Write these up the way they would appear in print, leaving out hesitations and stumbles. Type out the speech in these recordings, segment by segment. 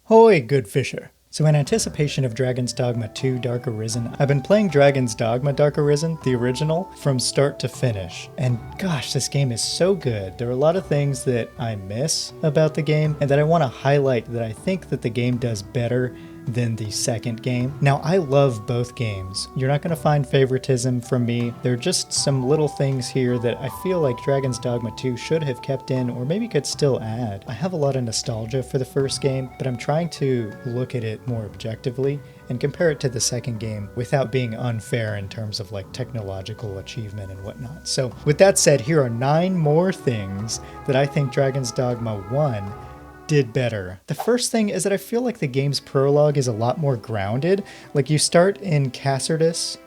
Hoy, good fisher. So in anticipation of Dragon's Dogma 2 Dark Arisen, I've been playing Dragon's Dogma Dark Arisen, the original, from start to finish. And gosh, this game is so good. There are a lot of things that I miss about the game and that I want to highlight that I think that the game does better than the second game. Now, I love both games. You're not going to find favoritism from me. There are just some little things here that I feel like Dragon's Dogma 2 should have kept in or maybe could still add. I have a lot of nostalgia for the first game, but I'm trying to look at it more objectively and compare it to the second game without being unfair in terms of like technological achievement and whatnot. So with that said, here are 9 more things that I think Dragon's Dogma 1 did better. The first thing is that I feel like the game's prologue is a lot more grounded. Like you start in Casardis,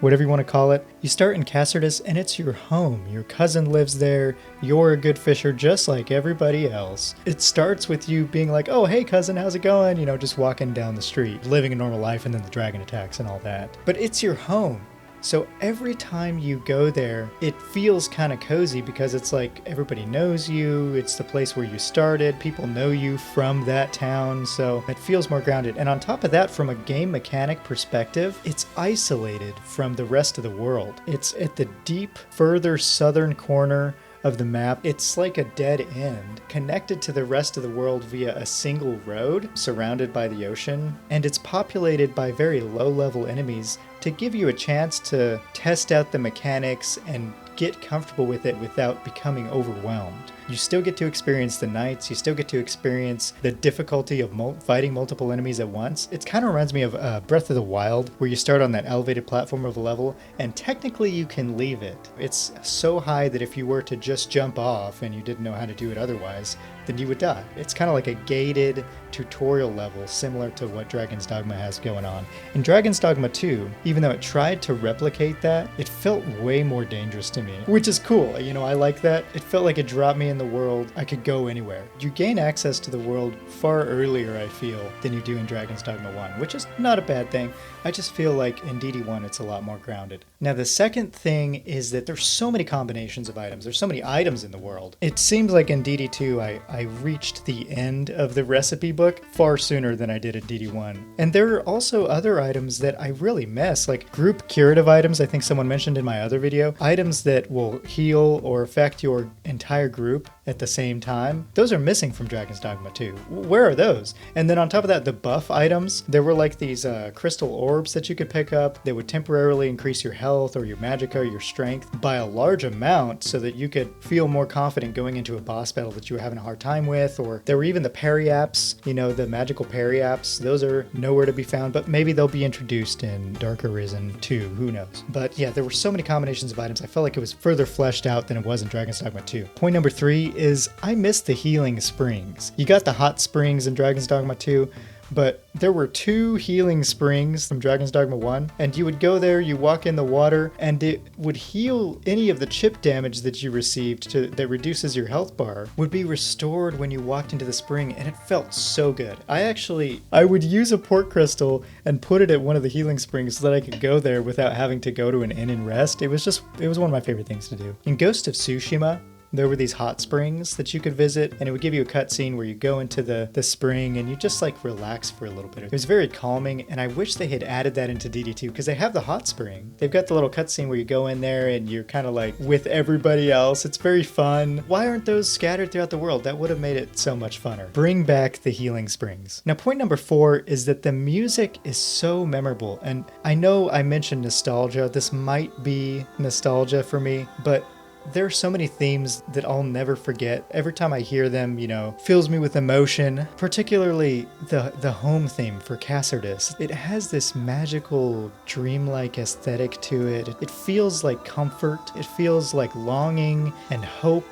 whatever you want to call it. You start in Casardis and it's your home. Your cousin lives there. You're a good fisher just like everybody else. It starts with you being like, oh, hey cousin, how's it going? You know, just walking down the street, living a normal life, and then the dragon attacks and all that. But it's your home. So every time you go there, it feels kind of cozy because it's like everybody knows you. It's the place where you started. People know you from that town. So it feels more grounded. And on top of that, from a game mechanic perspective, it's isolated from the rest of the world. It's at the deep, further southern corner of the map. It's like a dead end, connected to the rest of the world via a single road, surrounded by the ocean, and it's populated by very low-level enemies to give you a chance to test out the mechanics and get comfortable with it without becoming overwhelmed. You still get to experience the knights, you still get to experience the difficulty of fighting multiple enemies at once. It kind of reminds me of Breath of the Wild, where you start on that elevated platform of a level, and technically you can leave it. It's so high that if you were to just jump off and you didn't know how to do it otherwise, then you would die. It's kind of like a gated tutorial level, similar to what Dragon's Dogma has going on. In Dragon's Dogma 2, even though it tried to replicate that, it felt way more dangerous to me, which is cool. You know, I like that. It felt like it dropped me in the world. I could go anywhere. You gain access to the world far earlier, I feel, than you do in Dragon's Dogma 1, which is not a bad thing. I just feel like in DD1 it's a lot more grounded. Now the second thing is that there's so many combinations of items. There's so many items in the world. It seems like in DD2 I reached the end of the recipe book far sooner than I did at DD1. And there are also other items that I really miss, like group curative items, I think someone mentioned in my other video. Items that will heal or affect your entire group at the same time. Those are missing from Dragon's Dogma 2. Where are those? And then on top of that, the buff items, there were like these crystal orbs that you could pick up that would temporarily increase your health or your magicka or your strength by a large amount so that you could feel more confident going into a boss battle that you were having a hard time with. Or there were even the parry apps, you know, the magical parry apps. Those are nowhere to be found, but maybe they'll be introduced in Dark Arisen 2, who knows. But yeah, there were so many combinations of items. I felt like it was further fleshed out than it was in Dragon's Dogma 2. Point number 3 is I miss the healing springs. You got the hot springs in Dragon's Dogma 2, but there were 2 healing springs from Dragon's Dogma 1, and you would go there, you walk in the water, and it would heal any of the chip damage that you received that reduces your health bar, would be restored when you walked into the spring, and it felt so good. I would use a port crystal and put it at one of the healing springs so that I could go there without having to go to an inn and rest. It was one of my favorite things to do. In Ghost of Tsushima, there were these hot springs that you could visit, and it would give you a cutscene where you go into the spring and you just like relax for a little bit. It was very calming, and I wish they had added that into DD2 because they have the hot spring. They've got the little cutscene where you go in there and you're kind of like with everybody else. It's very fun. Why aren't those scattered throughout the world? That would have made it so much funner. Bring back the healing springs. Now, point number 4 is that the music is so memorable, and I know I mentioned nostalgia. This might be nostalgia for me, but there are so many themes that I'll never forget. Every time I hear them, you know, fills me with emotion, particularly the home theme for Casardis. It has this magical, dreamlike aesthetic to it. It feels like comfort. It feels like longing and hope.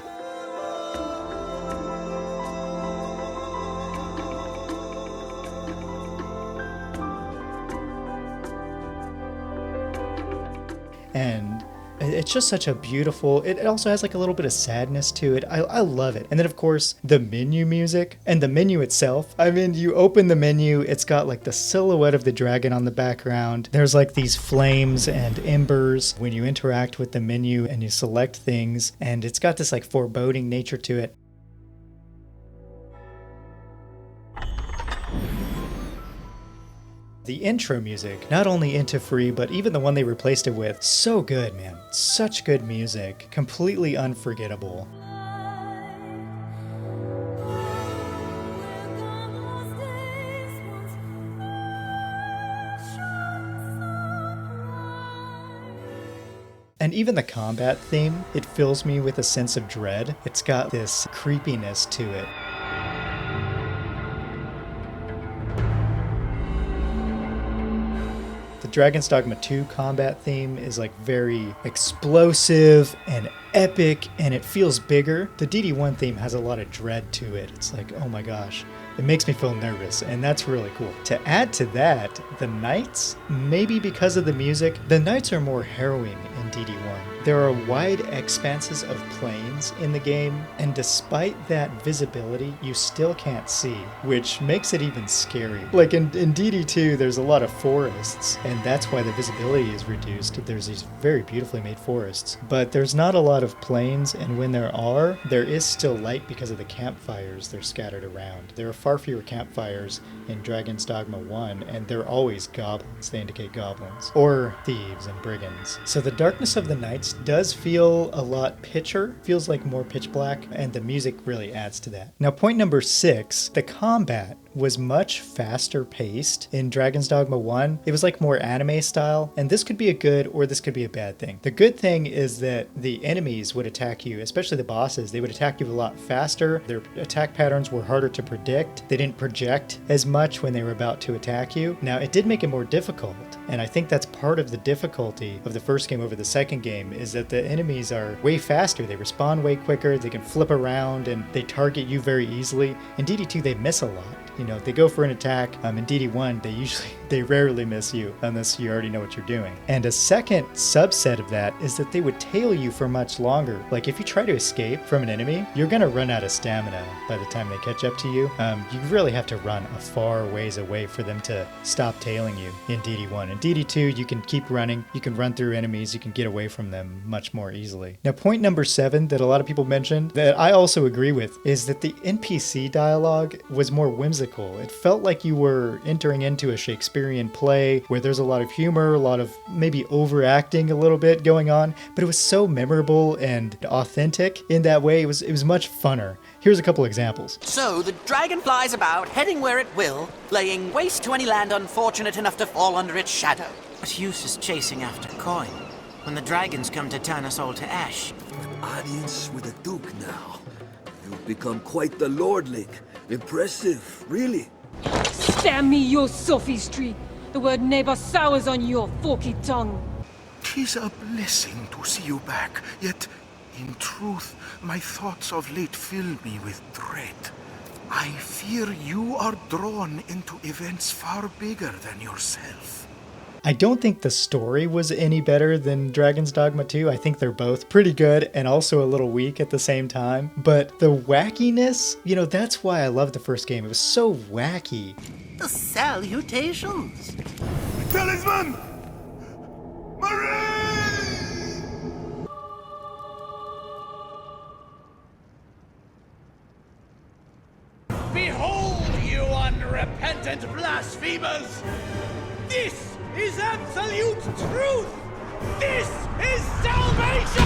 And it's just such a beautiful, it also has like a little bit of sadness to it. I love it. And then of course the menu music and the menu itself. I mean, you open the menu, it's got like the silhouette of the dragon on the background. There's like these flames and embers when you interact with the menu and you select things, and it's got this like foreboding nature to it. The intro music, not only into Free, but even the one they replaced it with, so good, man. Such good music. Completely unforgettable. And even the combat theme, it fills me with a sense of dread. It's got this creepiness to it. The Dragon's Dogma 2 combat theme is like very explosive and epic, and it feels bigger. The DD1 theme has a lot of dread to it. It's like, oh my gosh. It makes me feel nervous, and that's really cool. To add to that, the knights, maybe because of the music, the knights are more harrowing in DD1. There are wide expanses of plains in the game, and despite that visibility, you still can't see, which makes it even scary. Like in DD2, there's a lot of forests, and that's why the visibility is reduced. There's these very beautifully made forests, but there's not a lot of plains, and when there are, there is still light because of the campfires they're scattered around. There are far fewer campfires in Dragon's Dogma 1, and they're always goblins. They indicate goblins, or thieves and brigands. So the darkness of the knights does feel a lot pitcher, feels like more pitch black, and the music really adds to that. Now, point number 6, the combat was much faster paced in Dragon's Dogma 1. It was like more anime style, and this could be a good or this could be a bad thing. The good thing is that the enemies would attack you, especially the bosses, they would attack you a lot faster. Their attack patterns were harder to predict. They didn't project as much when they were about to attack you. Now, it did make it more difficult, and I think that's part of the difficulty of the first game over the second game, is that the enemies are way faster. They respawn way quicker, they can flip around, and they target you very easily. In DD2, they miss a lot. You know, they go for an attack. In DD1, they rarely miss you unless you already know what you're doing. And a second subset of that is that they would tail you for much longer. Like if you try to escape from an enemy, you're gonna run out of stamina by the time they catch up to you. You really have to run a far ways away for them to stop tailing you in DD1. In DD2, you can keep running, you can run through enemies, you can get away from them much more easily. Now, point number 7 that a lot of people mentioned that I also agree with is that the NPC dialogue was more whimsical. It felt like you were entering into a Shakespearean play where there's a lot of humor, a lot of maybe overacting a little bit going on, but it was so memorable and authentic in that way. It was much funner. Here's a couple examples. So the dragon flies about, heading where it will, laying waste to any land unfortunate enough to fall under its shadow. What use is chasing after coin when the dragons come to turn us all to ash? An audience with a duke now. You've become quite the lordling. Impressive, really. Damn me, your sophistry! The word neighbor sours on your forky tongue. 'Tis a blessing to see you back, yet, in truth, my thoughts of late fill me with dread. I fear you are drawn into events far bigger than yourself. I don't think the story was any better than Dragon's Dogma 2. I think they're both pretty good and also a little weak at the same time. But the wackiness, that's why I love the first game. It was so wacky. The salutations! Talisman! Marie! Behold, you unrepentant blasphemers! This is absolute truth! This is salvation!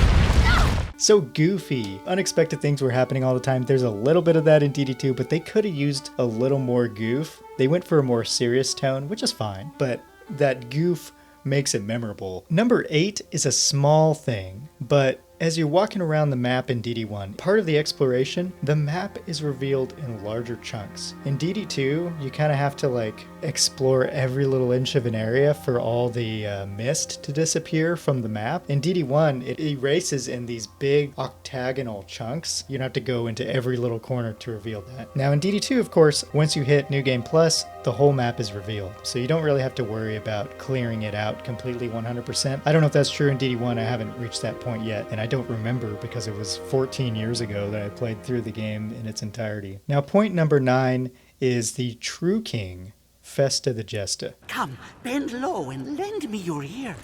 So goofy. Unexpected things were happening all the time. There's a little bit of that in DD2, but they could have used a little more goof. They went for a more serious tone, which is fine, but that goof makes it memorable. Number 8 is a small thing, but as you're walking around the map in DD1, part of the exploration, the map is revealed in larger chunks. In DD2, you kind of have to explore every little inch of an area for all the mist to disappear from the map. In DD1, it erases in these big octagonal chunks. You don't have to go into every little corner to reveal that. Now in DD2, of course, once you hit New Game Plus, the whole map is revealed. So you don't really have to worry about clearing it out completely 100%. I don't know if that's true in DD1. I haven't reached that point yet, and I don't remember because it was 14 years ago that I played through the game in its entirety. Now, point number 9 is the True King, Festa the Jester. Come, bend low and lend me your ear.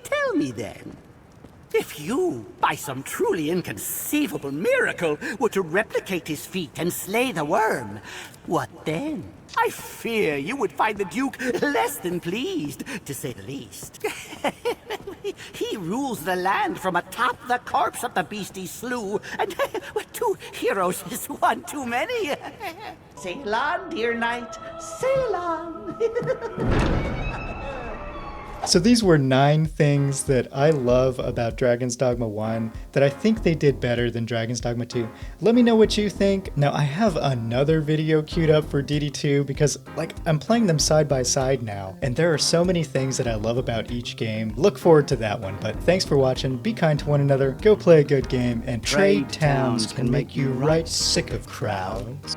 Tell me then, if you, by some truly inconceivable miracle, were to replicate his feat and slay the worm, what then? I fear you would find the Duke less than pleased, to say the least. He rules the land from atop the corpse of the beast he slew, and 2 heroes is one too many. Sail on, dear knight, sail on. So these were 9 things that I love about Dragon's Dogma 1 that I think they did better than Dragon's Dogma 2. Let me know what you think. Now I have another video queued up for DD2 because I'm playing them side by side now, and there are so many things that I love about each game. Look forward to that one, but thanks for watching, be kind to one another, go play a good game, and trade towns can make you right sick of crowds.